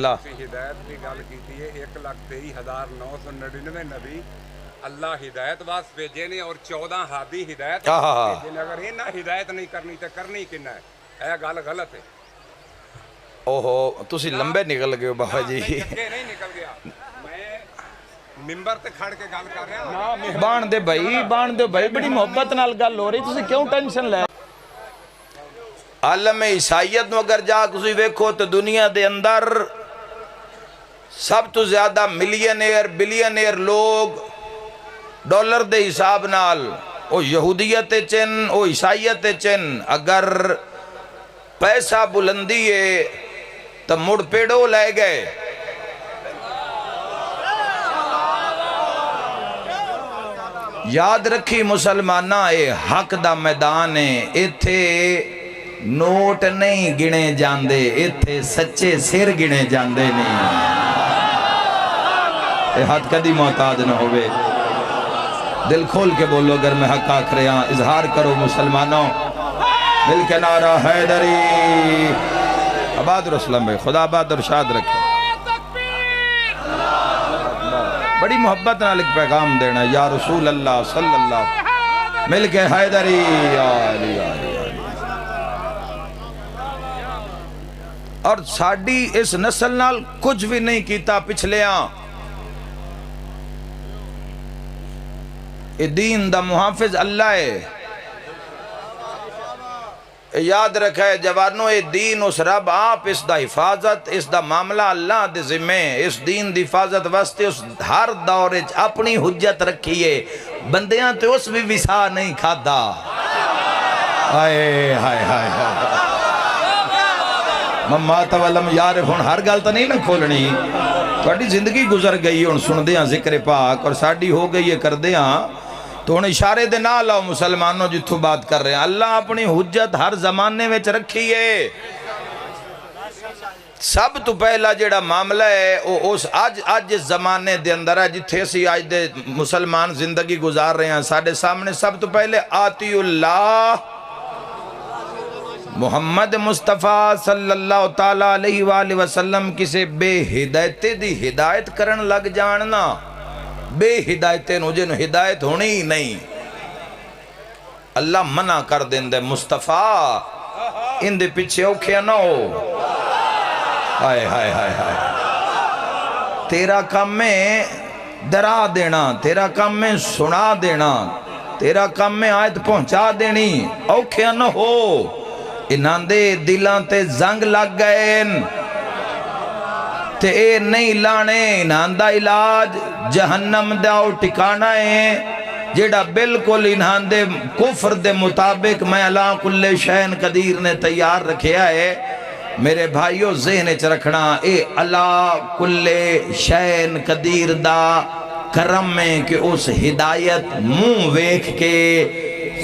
ہدایت کی گل کی 1,23,999 نبی اللہ ہدایت واسطے بھیجے نے اور 14 ہادی ہدایت بھیجے نے. اگر انہاں ہدایت نہیں کرنی تو کرنی کنا ہے؟ یہ گل غلط ہے. اوہو تسی لمبے نکل گئے ہو بابا جی. اگے نہیں نکل گیا, میں ممبر تے کھڑ کے گل کر رہا ہوں. بان دے بھائی بڑی محبت نال گل ہو رہی, تسی کیوں ٹینشن لے؟ عالم عیسائیت نو اگر جا کسی ویکھو تو دنیا دے اندر سب تو زیادہ ملینئر بلینئر لوگ ڈالر دے حساب نال او یہودیت چن او عیسائیت چن. اگر پیسہ بلندی ہے تو مڑ پیڑو لے گئے. یاد رکھی مسلمانہ اے حق دا میدان ہے, ایتھے نوٹ نہیں گنے جاندے, ایتھے سچے سر گنے جاندے نہیں. اے ہاتھ کدی محتاج نہ ہوئے. دل کھول کے بولو اگر میں حق آکھ رہے ہیں, اظہار کرو مسلمانوں, مل کے نعرہ حیدری. آباد رسلم بھائی خدا آباد اور شاد رکھے. بڑی محبت نال ایک پیغام دینا, یا رسول اللہ صلی اللہ, مل کے حیدری آلی آلی. اور ساڑی اس نسل نال کچھ بھی نہیں کیتا پچھلیاں. اے دین دا محافظ اللہ ہے. یاد رکھے جوانوں, اے دین اس رب آپ, اس دا حفاظت, اس دا معاملہ اللہ دے ذمہ. اس دین دی حفاظت واسطے اس ہر دورے اپنی حجت رکھیے. بندیاں تے اس بھی وسا نہیں کھادا. آئے ہائے ہائے ہائے ممات والم یار ہون ہر گل تو نہیں نہ کھولنی. تھوڑی زندگی گزر گئی ہون سن دیاں ذکر پاک, اور ساڑی ہو گئی ہے کر دیاں, تو انہیں اشارے دے نہ لاؤ مسلمانوں جتھو بات کر رہے ہیں. اللہ اپنی حجت ہر زمانے میں رکھی ہے. سب تو پہلا جیڑا معاملہ ہے وہ اس آج زمانے دے اندر ہے جتھے سی آج دے مسلمان زندگی گزار رہے ہیں. ساڑھے سامنے سب تو پہلے آتی اللہ محمد مصطفیٰ صلی اللہ تعالیٰ علیہ وآلہ وسلم کسے بے ہدایتے دی ہدایت کرن لگ جاننا. بے ہدایتے نوجے نو ہدایت ہونی ہی نہیں. اللہ منع کر دیں دے مصطفیٰ ان دے پیچھے اوکھیا نہ ہو. ہائے ہائے ہائے ہائے, تیرا کام میں ڈرا دینا, تیرا کام میں سنا دینا, تیرا کام میں آیت پہنچا دینی. اوکھیا نہ ہو. انہاں دے دلان تے زنگ لگ گئے تے اے نہیں لانے. انہاں دا علاج جہنم دا ٹکانا ہے جیڑا بالکل انہاں دے کفر دے مطابق میں اللہ کل شین قدیر نے تیار رکھیا ہے. میرے بھائیو ذہن چ رکھنا, اے اللہ کل شین قدیر دا کرم میں کہ اس ہدایت منہ ویکھ کے,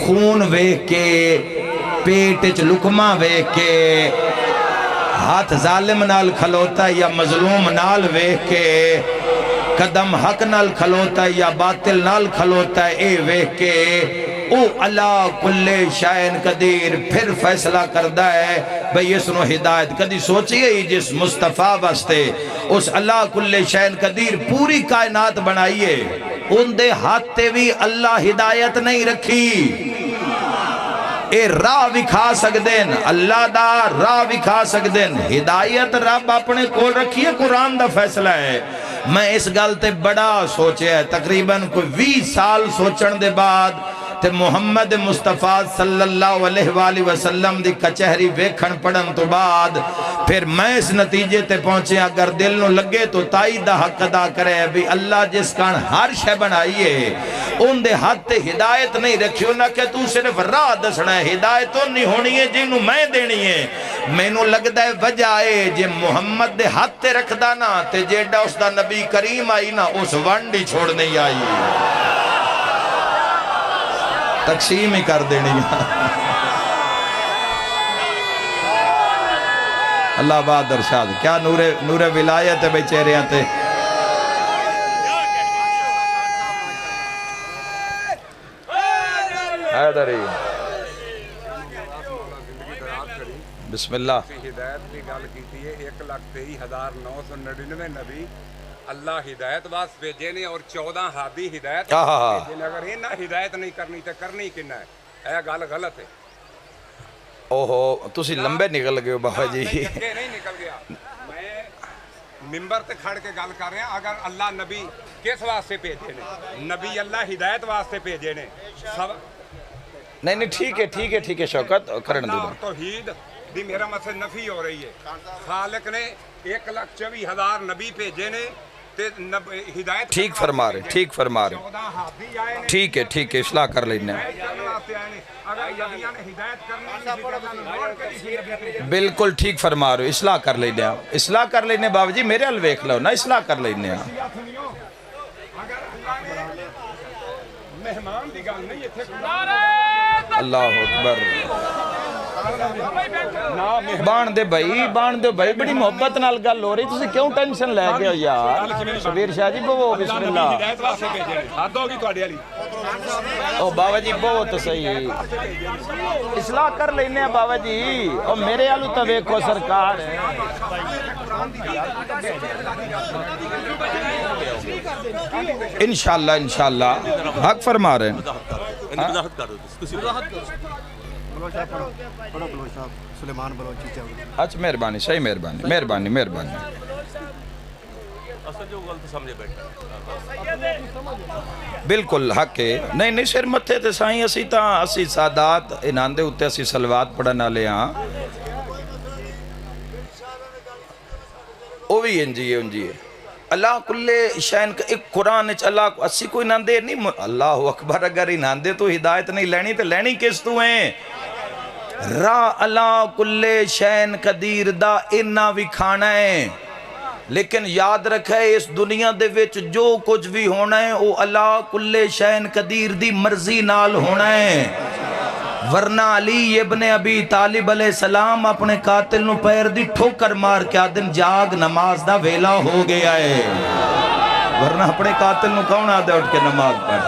خون ویکھ کے, پیٹ لکمہ ویکھ کے, ہاتھ ظالم نال کھلوتا یا مظلوم نال ویکھ کے, قدم حق نال کھلوتا یا باطل نال کھلوتا اے ویکھ کے, او اللہ کل شائن قدیر پھر فیصلہ کردہ ہے بھئی اس نو ہدایت. کدی سوچئے ہی جس مصطفیٰ واسطے اس اللہ کل شائن قدیر پوری کائنات بنائیے, ان دے ہاتھے بھی اللہ ہدایت نہیں رکھی. اے راہ وکھا سکدین, اللہ دا راہ وکھا سکدین. ہدایت رب اپنے کول رکھیے, قرآن دا فیصلہ ہے. میں اس گل تے بڑا سوچے ہے, تقریباً کوئی 20 سال سوچن دے بعد تے محمد مصطفیٰ صلی اللہ علیہ وآلہ وسلم دی کچہری ویکھن پڑھن تو بعد پھر میں اس نتیجے تے پہنچے, اگر دل نو لگے تو تائید دا حق ادا کرے بھی اللہ جس کان ہر شے بنائیے ان دے ہاتھ تے ہدایت نہیں رکھیو. نہ کہ تو صرف راہ دسنا ہے, ہدایت تو نہیں ہونی ہے جنہوں میں دینی ہے. میں نو لگتا ہے وجہ ہے جے محمد دے ہاتھ تے رکھ دانا تے جیڑا اس دا نبی کریم آئی نا اس وانڈی چھوڑ نہیں آئی, تقسیم ہی کر دینی. اللہ آباد ارشاد, کیا نور ولایت ہے بھئی چہرے آتے. حیدری بسم اللہ ہدایت کی گل کی 1,23,999 نبی اللہ ہدایت واسطے بھیجے نے اور 14 ہادی ہدایت بھیجے نے. اگر انہاں ہدایت نہیں کرنی تے کرنی کنا ہے؟ اے گل غلط ہے. اوہو تسی لمبے نکل گئے ہو بابا جی. اگے نہیں نکل گیا, میں ممبر تے کھڑ کے گل کر رہا. اگر اللہ نبی کس واسطے بھیجے نے؟ نبی اللہ ہدایت واسطے بھیجے نے. نہیں ٹھیک ہے شوکت کرن دو. توحید دی میرا مطلب نفی ہو رہی ہے. خالق نے 1,24,000 نبی بھیجے نے تے ہدایت ٹھیک فرما رہے 14 ہادی آئے نے. ٹھیک ہے اصلاح کر لینا. اگر نبیاں نے ہدایت کرنی نہیں, بالکل ٹھیک فرما رہے ہو. اصلاح کر لینے بابا جی میرے حل ویکھ لو نا. اصلاح کر لینے. اگر اللہ نے مہمان دی گل نہیں اتنے اللہ اکبر. بان دے بھائی بڑی محبت نال گل ہو رہی. تسی کیوں ٹینشن لے گئے ہو یار؟ شبیر شاہ جی بہو بسم اللہ. ہدایت واسطے بھیجے نے. حد ہوگی تہاڈے والی. او بابا جی بہت صحیح. اصلاح کر لینے ہیں بابا جی. او میرے آلو تو ویکھو سرکار. انشاءاللہ حق فرما رہے ہیں. سلیمان بلوچی. اچھا مہربانی صحیح مہربانی. بالکل حق ہے. نہیں سر متھے تے سائیں اسی سادات انہاں دے اوتے اسی صلوات پڑھن والے ہاں. او بھی انجی ہے اللہ کل شین کا ایک قرآن اللہ اسی کوئی ناندے نہیں. اللہ اکبر. اگر ہی ناندے تو ہدایت نہیں لینی تو لینی کس تو ہیں؟ را اللہ کل شین قدیر دا انہا بھی کھانا ہے. لیکن یاد رکھے اس دنیا دے وچ جو کچھ بھی ہونا ہے وہ اللہ کل شین قدیر دی مرضی نال ہونا ہے. ورنہ علی ابن ابی طالب علیہ السلام اپنے قاتل نو پیر دی ٹھوکر مار کے آدن جاگ نماز دا ویلا ہو گیا ہے. ورنہ اپنے قاتل نو کون آدھے اٹھ کے نماز پڑھ.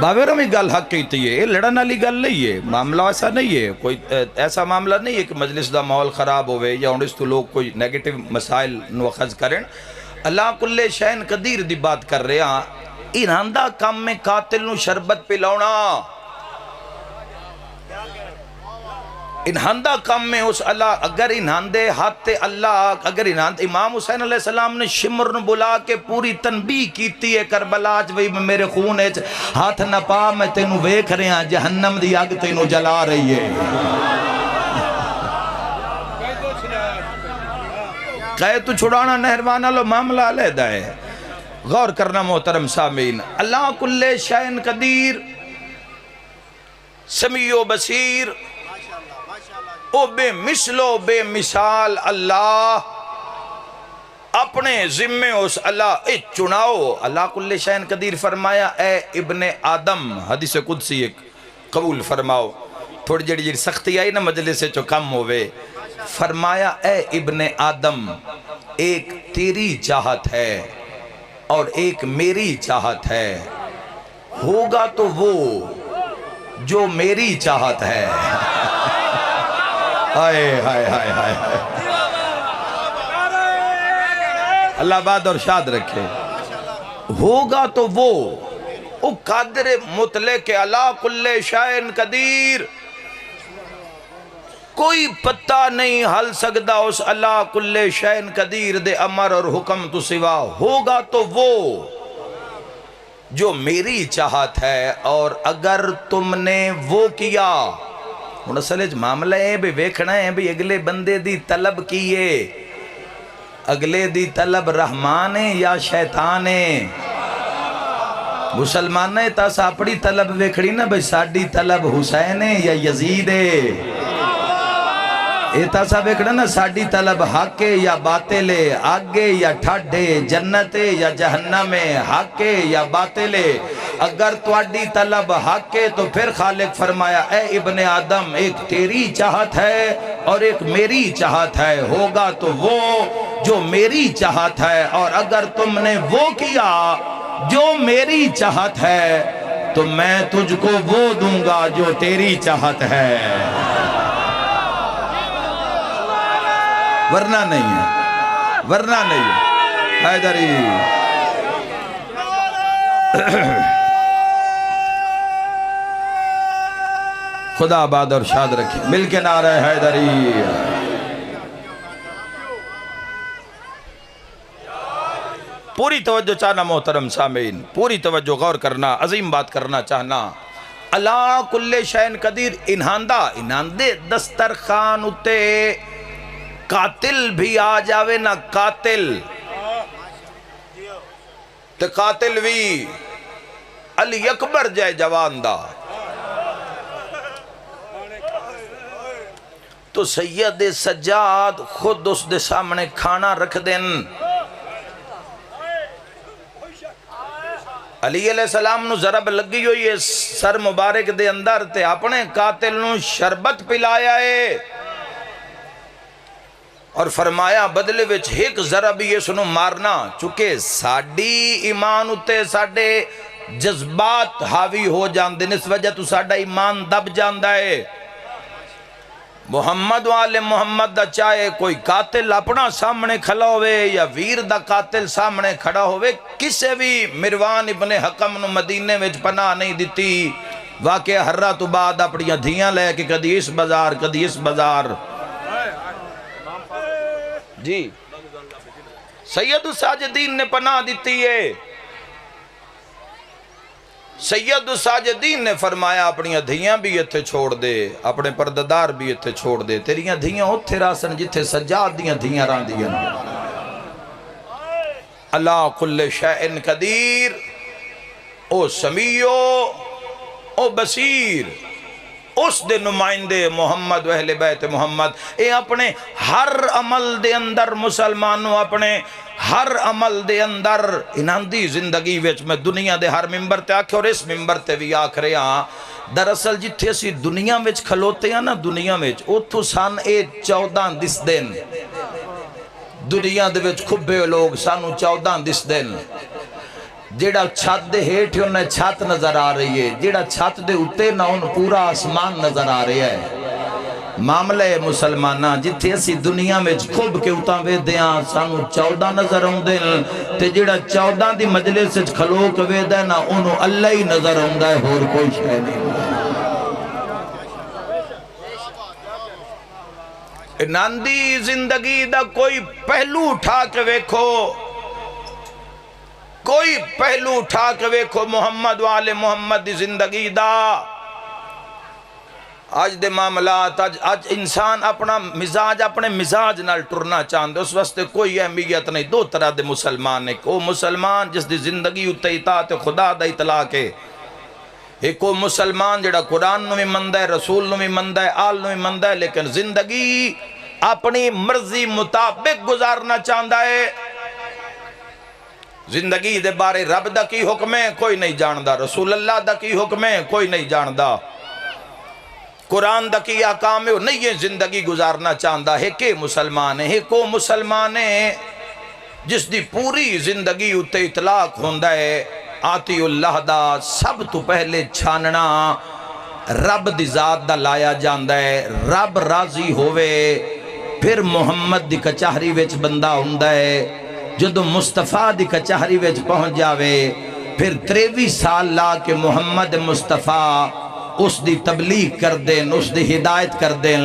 بابے رمی گل حق کہتی ہے. یہ لڑن علی گل نہیں ہے. معاملہ ایسا نہیں ہے. کوئی ایسا معاملہ نہیں ہے کہ مجلس دا ماحول خراب ہوئے یا انس تو لوگ کوئی نیگیٹو مسائل نو اخذ کریں. اللہ کل شین قدیر دی بات کر رہے ہیں. انہاں دا کام میں قاتل نو شربت پلاونا. انہاں دا کام میں اس اللہ اگر انہاں دے ہاتھ اللہ اگر انہاں امام حسین علیہ السلام نے شمر نو بلا کے پوری تنبیہ کیتی ہے کربلا اج وہی میرے خون ہے ہاتھ نہ پا میں تینوں ویکھ رہے ہیں جہنم دی اگ تینوں جلا رہی ہے. قید تو چھڑانا نہروانا لو معاملہ علیحدہ ہے. غور کرنا محترم سامعین. اللہ کل شین قدیر سمیع و بصیر او بے مثل و بے مثال اللہ اپنے ذمے اس اللہ چناؤ. اللہ کل شین قدیر فرمایا اے ابن آدم. حدیث قدسی ایک قبول فرماؤ. تھوڑی جڑی سختی آئی نا مجلس سے جو کم ہوئے. فرمایا اے ابن آدم ایک تیری چاہت ہے اور ایک میری چاہت ہے. ہوگا تو وہ جو میری چاہت ہے. اللہ باد اور شاد رکھے. ہوگا تو وہ قادر مطلق اللہ کل شین قدیر. کوئی پتہ نہیں حل سکدا اس اللہ کل شین قدیر دے امر اور حکم تو سوا. ہوگا تو وہ جو میری چاہت ہے اور اگر تم نے وہ کیا. اصل معاملہ ہے بھی ویکھنا ہے بھی اگلے بندے دی طلب کیے. اگلے دی طلب رحمان ہے یا شیطان ہے. مسلمان ہے تاس اپنی طلب ویکھڑی نا بھئی ساڑی طلب حسین ہے یا یزید ہے. اے تاسا ویکھڑا نا ساڑی طلب حق ہے یا باطل ہے. آگے یا ٹھاڈے جنت ہے یا جہنم ہے. حق ہے یا باطل ہے. اگر تواڈی طلب حق ہے تو پھر خالق فرمایا اے ابن آدم ایک تیری چاہت ہے اور ایک میری چاہت ہے. ہوگا تو وہ جو میری چاہت ہے اور اگر تم نے وہ کیا جو میری چاہت ہے تو میں تجھ کو وہ دوں گا جو تیری چاہت ہے. ورنہ نہیں ہے، ورنہ نہیں ہے حیدری۔ خدا آباد اور شاد رکھے، مل کے نعرہ حیدری۔ پوری توجہ چاہنا محترم سامعین، پوری توجہ غور کرنا، عظیم بات کرنا چاہنا۔ اللہ کل شین قدیر، انہاندے دسترخان اتے قاتل بھی آ جاوے نہ قاتل تے قاتل بھی علی اکبر جائے جوان دا، تو سید سجاد خود اس دے سامنے کھانا رکھ دیں۔ علی علیہ السلام نو ضرب لگی ہوئی ہے سر مبارک دے اندر، تے اپنے قاتل نو شربت پلایا ہے اور فرمایا بدلے وچ ایک ضرب یہ سنو مارنا، چونکہ ساڑی ایمان اتے ساڑے جذبات حاوی ہو جاندے، اس وجہ تو ساڑا ایمان دب جاندہ ہے۔ محمد والے محمد دا چاہے کوئی قاتل اپنا سامنے کھڑا ہوئے یا ویر دا قاتل سامنے کھڑا ہوئے، کسے بھی مروان ابن حکم نو مدینے وچ پناہ نہیں دیتی۔ واقعہ ہرہ تو بعد اپنی دھیاں لے کہ کدی اس بازار کدی اس بازار۔ جی سید الساجدین نے پناہ دیتی ہے، سید الساجدین نے فرمایا اپنی دھیاں بھی اتھے چھوڑ دے، اپنے پرددار بھی اتھے چھوڑ دے، تیریاں دھیاں اتھے راسن جتھے سجاد دیاں دھیاں ران دیاں۔ اللہ کل شیء قدیر، او سمیع او بصیر، اس دے نمائندے محمد و اہل بیت محمد، اے اپنے ہر عمل دے اندر مسلمانوں، اپنے ہر عمل دے اندر انہاندی زندگی وچ میں دنیا دے ہر ممبر تے آکھے اور اس ممبر تے بھی آکھ رہے ہاں، دراصل جتھے اسی دنیا وچ کھلوتے ہیں نا، دنیا وچ اتھو سان اے 14 دس دن دنیا دے وچ کھبے لوگ سانو 14 دس دن، جیڑا چھت دے ہیٹھ انہیں چھت نظر آ رہی ہے، جیڑا چھت دے اتے نہ ان پورا آسمان نظر آ رہی ہے۔ معاملہ مسلمانہ جتھے اسی دنیا میں کھب کے اتاں وے دیاں سانو 14 نظر آن دیں، تے جیڑا 14 دی مجلس سے کھلو کے وے دیں نا انہوں اللہ ہی نظر آن دائے اور کوئی شے نہیں۔ ناندی زندگی دا کوئی پہلو اٹھا کے ویکھو، کوئی پہلو اٹھا کے ویکھو محمد والے محمد دی زندگی دا۔ آج دے معاملات، آج انسان اپنا مزاج اپنے مزاج نال ٹرنا چاہندے، اس واسطے کوئی اہمیت نہیں۔ دو طرح دے مسلمان ہیں، وہ مسلمان جس دی زندگی اتے اطاعت خدا دا اطلاق ہے، ایک وہ مسلمان جڑا قرآن نو بھی مندہ ہے، رسول نو بھی مندہ ہے، آل نو بھی مندہ ہے، لیکن زندگی اپنی مرضی مطابق گزارنا چاہندہ ہے۔ زندگی دے بارے رب دا کی حکم ہے کوئی نہیں جاندہ، رسول اللہ دا کی حکم ہے کوئی نہیں جاندہ، قرآن دا کی احکام ہے نہیں یہ زندگی گزارنا چاہندہ ہے۔ کہ مسلمان ہے، ایک وہ مسلمان ہے جس دی پوری زندگی اتے اطلاق ہوندہ ہے آتی اللہ دا، سب تو پہلے چھاننا رب دی ذات دا لایا جاندہ ہے، رب راضی ہوئے پھر محمد دی کچہری وچ بندہ ہوندہ ہے۔ جدو مصطفیٰ دی کچہری وچ پہنچ جاوے پھر 23 سال لا کے محمد مصطفیٰ اس دی تبلیغ کر دیں، اس دی ہدایت کر دیں،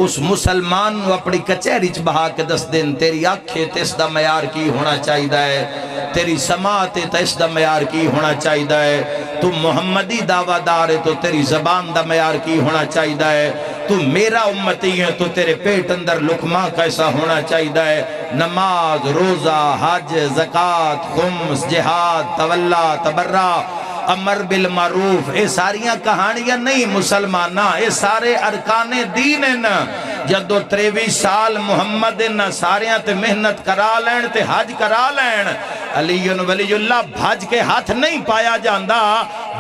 اس مسلمان نو اپنی کچہری چ بہا کے دس دیں تیری آنکھیں تے اس دا معیار کی ہونا چاہیدہ ہے، تیری سماعت تے اس دا معیار کی ہونا چاہیدہ ہے، تو محمدی دعویٰ دار ہے تو تیری زبان دا معیار کی ہونا چاہیدہ ہے، تو میرا امتی ہے تو تیرے پیٹ اندر لقمہ کیسا ہونا چاہیدہ ہے۔ نماز، روزہ، حج، زکاة، خمس، جہاد، تولا، تبرہ، امر بالمعروف، اے ساریاں کہانیاں نہیں مسلمانہ، اے سارے ارکان دین ہیں۔ جدو 23 سال محمد نے ساریاں تے محنت کرا لین تے حج کرا لین، علی ولی اللہ بھج کے ہاتھ نہیں پایا جاندہ،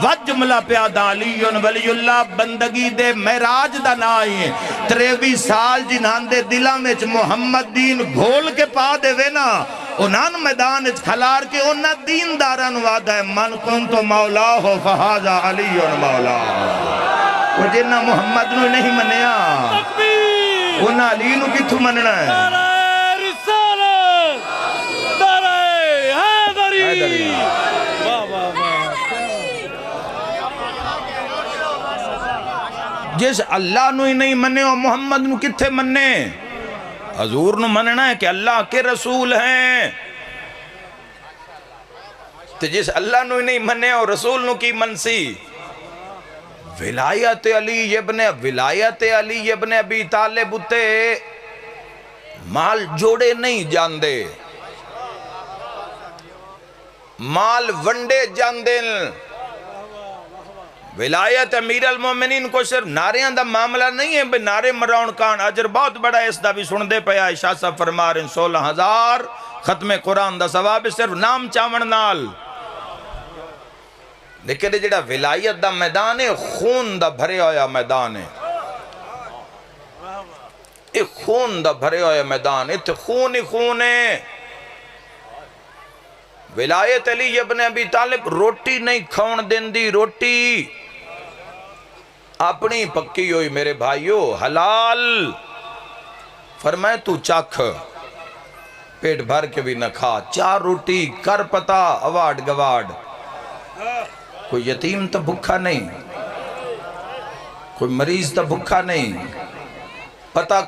وج جملہ پیادہ علی ولی اللہ بندگی دے معراج دا نائی 23 سال جنہاں دے دلہ میں محمد دین گھول کے پا دے وینا، انہاں میدان اچھ کھلار کے انہاں دین داران وعدہ ہے من کن تو مولا ہو فہذا علی مولا، وہ جنہ محمد نو نہیں منیا انہاں علی نو کتھو مننا ہے۔ جس اللہ نو ہی نہیں منے اور محمد نو کتھے منے؟ حضور نو مننا ہے کہ اللہ کے رسول ہیں، تو جس اللہ نو ہی نہیں منے اور رسول نو کی منسی؟ ولایت علی ابن ابی طالب اتے مال جوڑے نہیں جاندے، مال ونڈے جاندے۔ ولایت امیر المومنین کو صرف نعریاں دا معاملہ نہیں ہے، بے نعرے مراؤن کان اجر بہت بڑا اس دا بھی سن دے پیا۔ شاہ صاحب فرما رہے ہیں 16,000 ختم قرآن دا ثواب صرف نام چاون نال، لیکن جڑا ولایت دا میدان ہے خون دا بھرے ہویا میدان ہے، ایک خون دا بھرے ہویا میدان ہے، خون ہی خون ہے۔ ولایت علی ابن ابی طالب روٹی نہیں کھون دین دی، روٹی اپنی پکی ہوئی میرے بھائیو حلال، فرمائے تو چاکھ پیٹ بھر کے بھی نہ کھا، 4 روٹی کر پتا اوارڈ گوارڈ۔ کوئی یتیم تا بھکھا نہیں، کوئی مریض تا بھکھا نہیں، پتا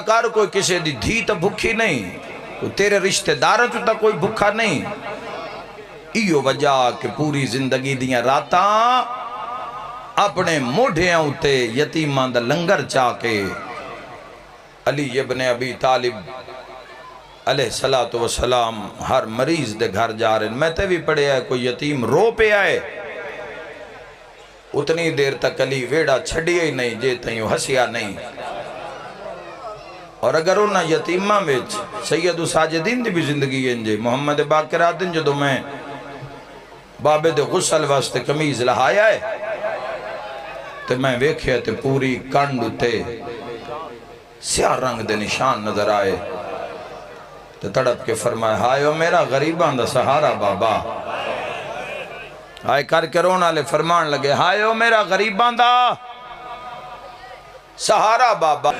کر کوئی کسی دی دھی تا بھکھی نہیں، کوئی تیرے رشتہ داروں تا کوئی بھکھا نہیں۔ ایو وجہ کہ پوری زندگی دیاں راتاں اپنے موڑھیاں ہوتے یتیمان دا لنگر چاہ کے علی ابن ابی طالب علیہ السلام ہر مریض دے گھر جا رہے ہیں۔ میں تے بھی پڑھے آئے کوئی یتیم رو پہ آئے، اتنی دیر تک علی ویڑا چھڑی ہی نہیں جے تیوں ہسیا نہیں۔ اور اگر انہاں یتیمہ میں سید ساجدین دی بھی زندگی انجے محمد باقر آدن جو میں بابے دے غسل واسطے کمیز لہایا ہے تو میں ویکھیا تے پوری کنڈ تے سیاہ رنگ دے نشان نظر آئے تو تڑپ کے فرمائے ہائیو میرا غریبان دا سہارا بابا، آئے کر کے رونا لے فرمان لگے ہائیو میرا غریبان دا سہارا بابا۔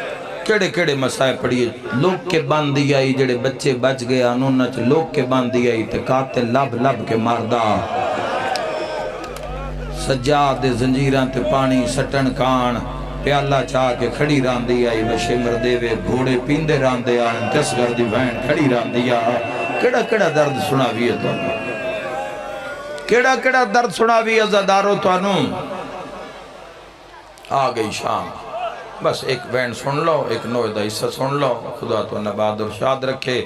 کیڑے کیڑے مسائے پڑھئے، لوگ کے باندھی آئی جڑے بچے بچ گئے انہوں نے لوگ کے باندھی آئی تے قاتل لب کے ماردہ، سجاد زنجیران تے پانی سٹن کان پیالہ چاہ کے کھڑی راندی آئی، بشے مردے وے گھوڑے پیندے راندے آئیں، تسگر دی بہن کھڑی راندی آئیں۔ کیڑا درد سناوی ہے تو کیڑا درد سناوی عزادارو تو انہوں آ گئی شام۔ بس ایک بین سن لو، ایک نویدہ حصہ سن لو، خدا تو نباد اور شاد رکھے،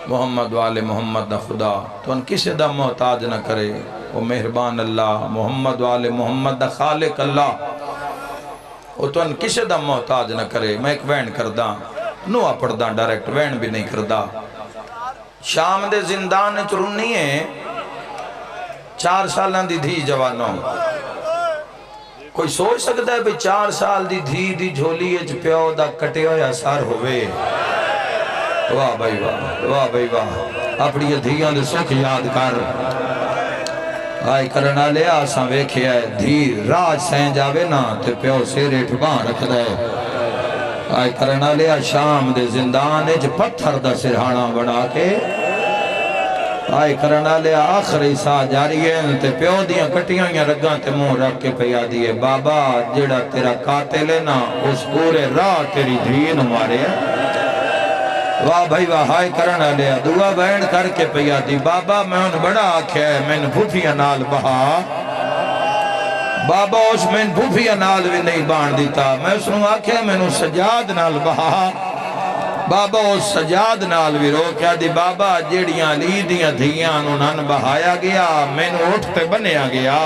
محمد والے محمد نہ خدا تو ان کسی دا محتاج نہ کرے، وہ مہربان اللہ، محمد والے محمد نہ خالق اللہ، وہ تو ان کسی دا محتاج نہ کرے۔ میں ایک وین کردہ نوہ پڑھدہ ڈائریکٹ وین بھی نہیں کردہ۔ شام دے زندان چرونی ہے 4 سالان دی دھی جوانوں، کوئی سوچ سکتا ہے بھی 4 سال دی دھی دی جھولی اچ پیو دا کٹے ہویا سار ہوئے؟ واہ بھائی واہ، واہ بھائی واہ، اپنی دھیاں دے سکھ یاد کر۔ آئی کرنا لیا آساں ویکھے آئے دھی راج سین جاوے نا تے پیو سیرے ٹھبان رکھ دے۔ آئی کرنا لیا شام دے زندان اچ پتھر دا سرحانہ بنا کے آئی کرنا لیا آخری سا جاری ہے تے پیو دیاں کٹیاں یا رگاں تے منہ رکھ کے پیا دیئے بابا جڑا تیرا قاتل ہے نا اس پورے راہ تیری دھین مارے ہیں۔ واہ بھائی واہ، آئی کرنا لیا دعا بین کر کے پیا دی بابا میں ان بڑا آکھیا ہے میں بھوفیاں نال بہا، بابا اس میں بھوفیاں نال بھی نہیں بان دیتا، میں اس نے آکھیا میں نے سجاد نال بہا، بابا اس سجاد نال بھی رو کیا دی بابا جیڑیاں لی دیاں دھیاں انہوں بہایا گیا میں نے اٹھتے بنیا گیا۔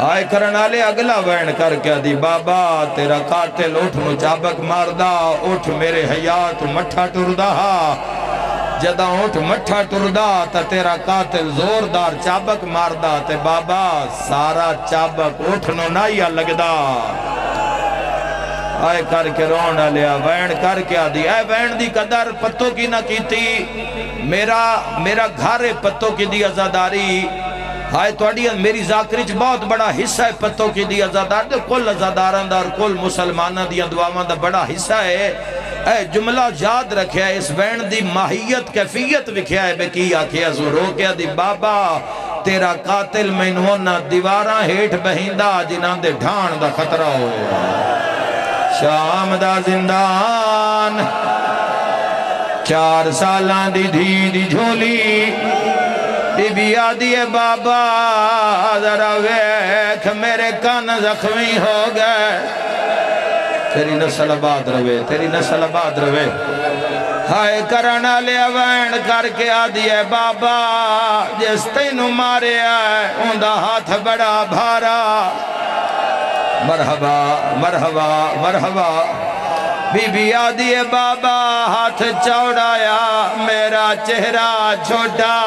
آئے کرنا لے اگلا وین کر کیا دی بابا تیرا قاتل اٹھ نو چابک ماردہ، اٹھ میرے حیات مٹھا ٹردہ، جدہ اٹھ مٹھا ٹردہ تا تیرا قاتل زوردار چابک ماردہ تے بابا سارا چابک اٹھ نو نائیا لگدہ۔ آئے کر کے رونا لیا وین کر کے آدھی اے وین دی قدر پتوں کی نہ کی تھی، میرا گھارے پتوں کی دی ازاداری، آئے توڑی میری ذاکریچ بہت بڑا حصہ ہے پتوں کی دی ازادار دے کل ازاداران دار کل مسلمانہ دیا دعاوان دا بڑا حصہ ہے۔ اے جملہ یاد رکھیا ہے اس وین دی ماہیت کیفیت وکھیا ہے بے کی آکھیا زورو کیا دی بابا تیرا قاتل مینوں نہ دیواراں ہیٹھ بہیندا جنہاں دے ڈھان دا خطرہ ہوئے شام دا زندان 4 سالاں دی دھی دی جھولی بی بی آدھی ہے بابا ذرا ویکھ میرے کان زخمی ہو گئے تیری نسل آباد روے تیری نسل آباد روے ہائے کرنا لیا وین کر کے آدھی ہے بابا جس تینوں مارے آئے اندہ ہاتھ بڑا بھارا مرحبا مرحبا مرحبا بی بی آدھی ہے بابا ہاتھ چوڑایا میرا چہرہ چھوٹا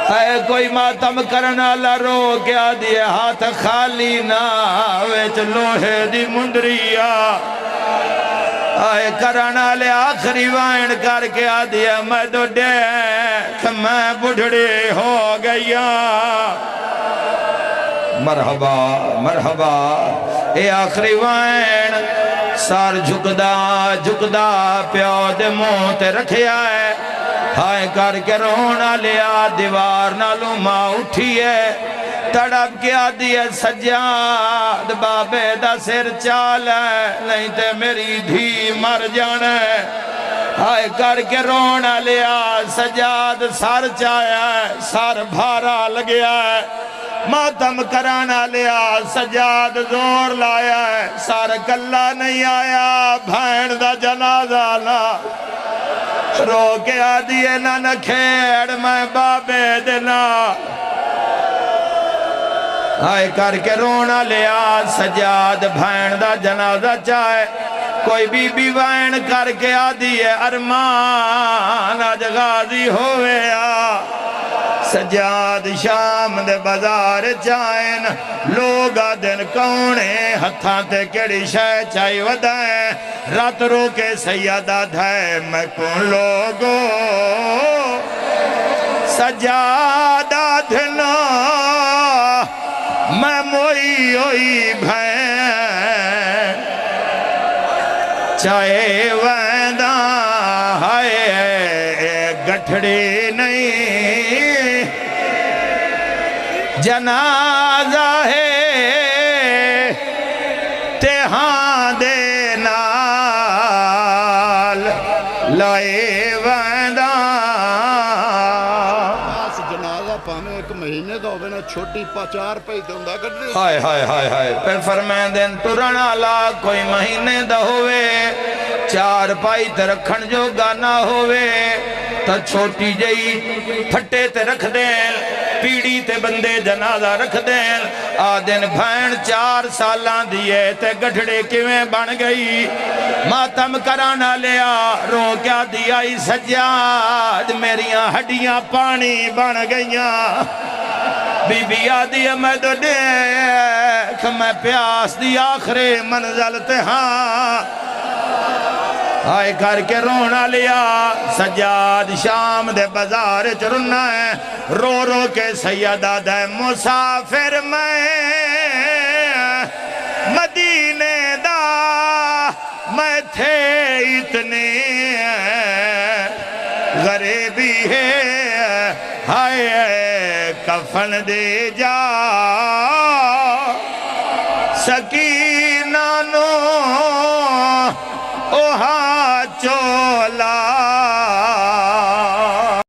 ہے کوئی ماتم کرنا لرو کیا دیئے ہاتھ خالی نہ ویچ لوہے دی مندریا آئے کرنا لے آخری وائن کر کے آدھیا میں تو دیکھ میں بڑھڑی ہو گیا مرحبا مرحبا اے آخری وائن سار جھکدا پیو دے منہ تے رکھے آئے ہائے کر کے رونا لیا دیوار نالوں ماں اٹھی ہے تڑپ کیا دیئے سجاد بابے دا سر چال ہے نہیں تے میری دھی مر جانا ہے ہائے کر کے رونا لیا سجاد سار چایا ہے سار بھارا لگیا ہے ماتم کرانا لیا سجاد زور لایا ہے سار کلہ نہیں آیا بھین دا جنازہ لا رو کے آدھیے نہ کھیڑ میں بابے دینا آئے کر کے رونا لیا سجاد بھین دا جنازہ چاہے کوئی بی بی وین کر کے آدھیے ارمان آج غازی ہوئے سجاد شام دے بازار چائن لوگا دن کونے ہتھاں تے کڑی شے چاہی ودائیں رات رو کے سیادہ دھائے میں کون لوگو سجادہ دھنا میں موئی ہوئی بھائیں چاہے ویندہ ہائے گٹھڑی نہیں جنازہ ہے تہاں دے نال لائے ویندہ جنازہ پانے ایک مہینے دا ہوئے نا چھوٹی 4 پیدے ہوں دا کر دے ہائے ہائے ہائے ہائے پھر فرمائیں دین ترنا لا کوئی مہینے دا ہوئے 4 پائی تے رکھن جو گانا ہوئے تا چھوٹی جئی پھٹے تے رکھ دین پیڑی تے بندے جنازہ رکھ دین آدن بھین 4 سالاں دیئے تے گھڑے کیویں بن گئی ماتم کرانا لیا رو کیا دیائی سجاد میریاں ہڈیاں پانی بن گئیاں بی بی آدھی میں تو دیکھ میں پیاس دی آخری منزل تے ہاں آئے کر کے رونا لیا سجاد شام دے بازار چرنا ہے رو رو کے سیدہ دے مسافر میں مدینے دا میں تھے اتنے غریبی ہے ہائے کفن دے جا سکی